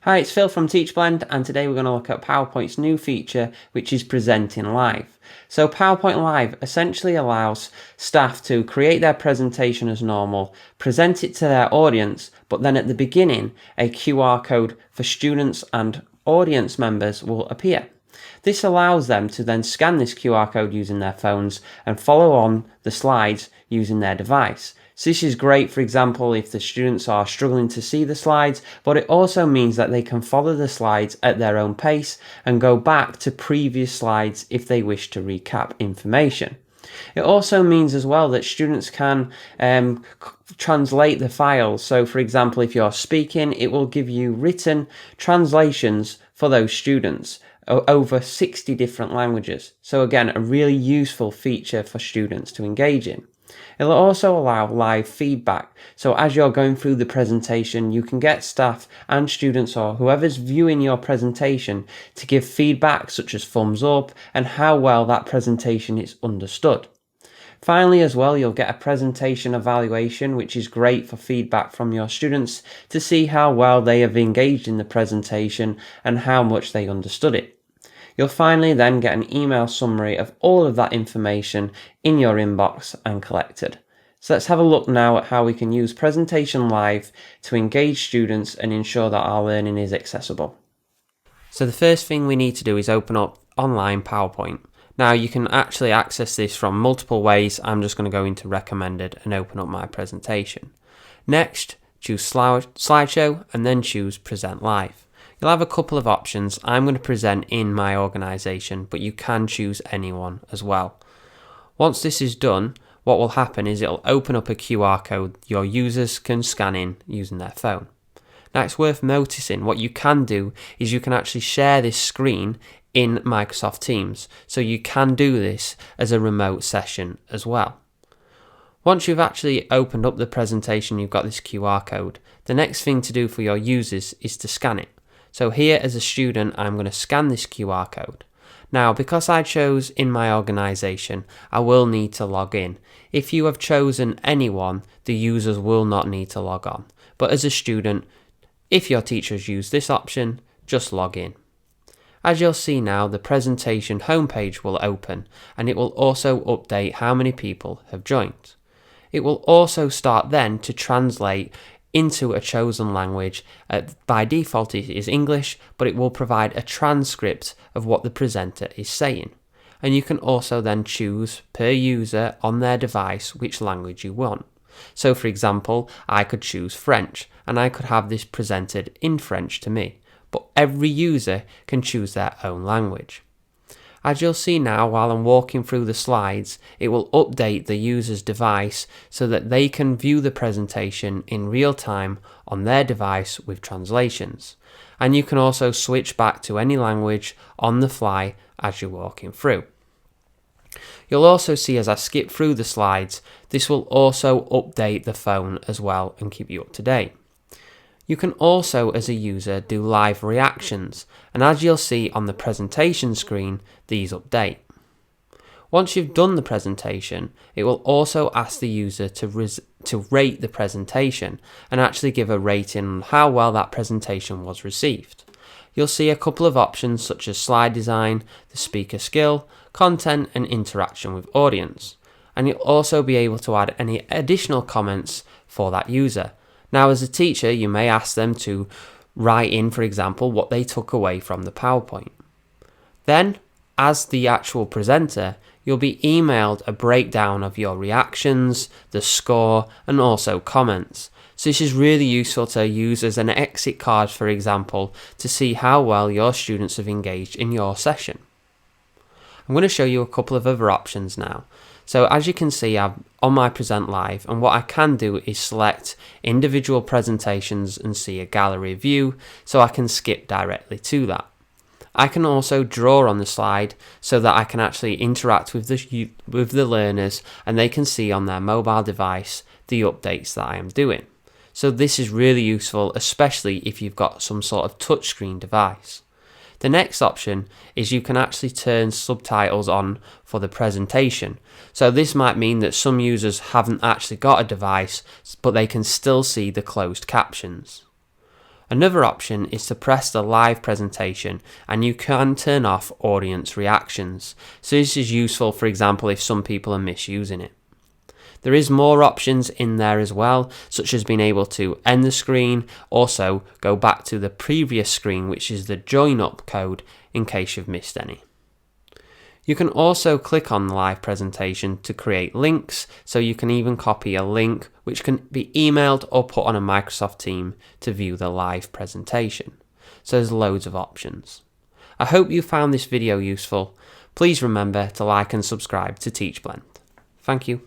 Hi, it's Phil from Teachblend, and today we're going to look at PowerPoint's new feature, which is presenting live. So PowerPoint Live essentially allows staff to create their presentation as normal, present it to their audience, but then at the beginning, a QR code for students and audience members will appear. This allows them to then scan this QR code using their phones and follow on the slides using their device. So this is great, for example, if the students are struggling to see the slides, but it also means that they can follow the slides at their own pace and go back to previous slides if they wish to recap information. It also means as well that students can translate the files. So for example, if you're speaking, it will give you written translations for those students over 60 different languages. So again, a really useful feature for students to engage in. It'll also allow live feedback. So as you're going through the presentation, you can get staff and students or whoever's viewing your presentation to give feedback such as thumbs up and how well that presentation is understood. Finally, as well, you'll get a presentation evaluation, which is great for feedback from your students to see how well they have engaged in the presentation and how much they understood it. You'll finally then get an email summary of all of that information in your inbox and collected. So let's have a look now at how we can use Presentation Live to engage students and ensure that our learning is accessible. So the first thing we need to do is open up online PowerPoint. Now you can actually access this from multiple ways. I'm just going to go into recommended and open up my presentation. Next, choose slideshow and then choose present live. You'll have a couple of options. I'm going to present in my organisation, but you can choose anyone as well. Once this is done, what will happen is it'll open up a QR code your users can scan in using their phone. Now it's worth noticing what you can do is you can actually share this screen in Microsoft Teams. So you can do this as a remote session as well. Once you've actually opened up the presentation, you've got this QR code. The next thing to do for your users is to scan it. So here as a student, I'm going to scan this QR code. Now, because I chose in my organisation, I will need to log in. If you have chosen anyone, the users will not need to log on. But as a student, if your teachers use this option, just log in. As you'll see now, the presentation homepage will open and it will also update how many people have joined. It will also start then to translate into a chosen language. By default it is English, but it will provide a transcript of what the presenter is saying. And you can also then choose per user on their device which language you want. So for example, I could choose French and I could have this presented in French to me, but every user can choose their own language. As you'll see now, while I'm walking through the slides, it will update the user's device so that they can view the presentation in real time on their device with translations. And you can also switch back to any language on the fly as you're walking through. You'll also see as I skip through the slides, this will also update the phone as well and keep you up to date. You can also, as a user, do live reactions, and as you'll see on the presentation screen, these update. Once you've done the presentation, it will also ask the user to rate the presentation and actually give a rating on how well that presentation was received. You'll see a couple of options such as slide design, the speaker skill, content and interaction with audience. And you'll also be able to add any additional comments for that user. Now, as a teacher, you may ask them to write in, for example, what they took away from the PowerPoint. Then, as the actual presenter, you'll be emailed a breakdown of your reactions, the score, and also comments. So this is really useful to use as an exit card, for example, to see how well your students have engaged in your session. I'm going to show you a couple of other options now. So as you can see, I'm on my Present Live, and what I can do is select individual presentations and see a gallery view, so I can skip directly to that. I can also draw on the slide so that I can actually interact with the learners and they can see on their mobile device the updates that I am doing. So this is really useful, especially if you've got some sort of touchscreen device. The next option is you can actually turn subtitles on for the presentation. So this might mean that some users haven't actually got a device, but they can still see the closed captions. Another option is to press the live presentation, and you can turn off audience reactions. So this is useful, for example, if some people are misusing it. There is more options in there as well, such as being able to end the screen, also go back to the previous screen, which is the join up code, in case you've missed any. You can also click on the live presentation to create links, so you can even copy a link which can be emailed or put on a Microsoft Team to view the live presentation. So there's loads of options. I hope you found this video useful. Please remember to like and subscribe to Teachblend. Thank you.